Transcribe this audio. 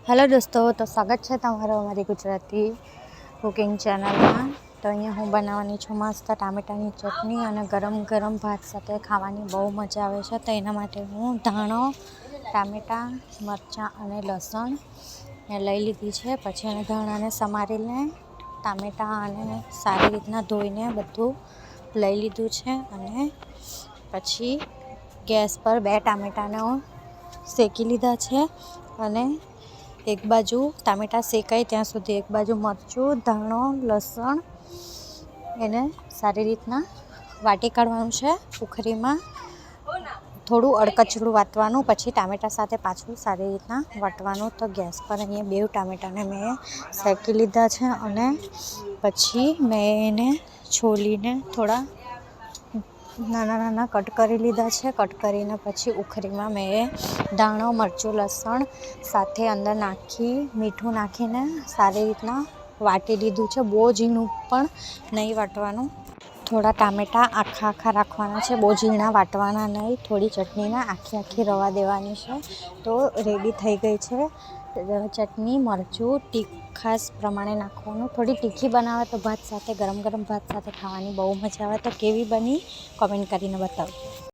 Hello दोस्तों, तो स्वागत है तमारो अमारी गुजराती कुकिंग चैनल में। तो अहीं हूँ बनावानी छुं मस्त टामेटानी चटनी अने गरम गरम भात साथे खावानी बहु मजा आवे छे। तो एना माटे हूँ धाणो, टामेटा, मरचां अने लसण ने लई लीधी छे। पछी एने धाणाने समारीने टामेटा अने सारी रीतना धोईने बधुं लई लीधुं छे। अने पछी गैस पर 2 टामेटाने शेकी लीधा छे अने एक बाजू टामेटा शेकाय त्यां सुधी एक बाजू मरचुं, धाणो, लसण एने सारी रीतना वाटी काढवानुं छे उखरीमां। थोड़ुं अड़कचडुं वाटवानुं, पछी टामेटा साथे पाछुं सारी रीतना वाटवानुं। तो गैस पर अहींया 2 टामेटाने मैं शेकी लीधा छे अने पछी मैं एने छोलीने थोड़ा नाना नाना कट करी लीधा छे। कट करीने पछी उखरीमां मैं धाणो, मरचुं, लसण साथे अंदर नाखी मीठुं नाखीने सारी रीतना वाटी लीधुं छे। बो झीणुं पण नहीं वाटवानुं, थोड़ा टामेटा आखा आखा राखवाना छे, बो झीणा वाटवाना नहीं। थोड़ी चटनीने आखी आखी रवा देवानी छे। तो रेडी थई गई छे चटनी। मरचुं तीखास प्रमाणे नाखवानुं, थोड़ी तीखी बनावे तो भात साथे गरम गरम भात साथे खावानी बहु मजा आवे। तो केवी बनी कमेंट करीने बतावजो।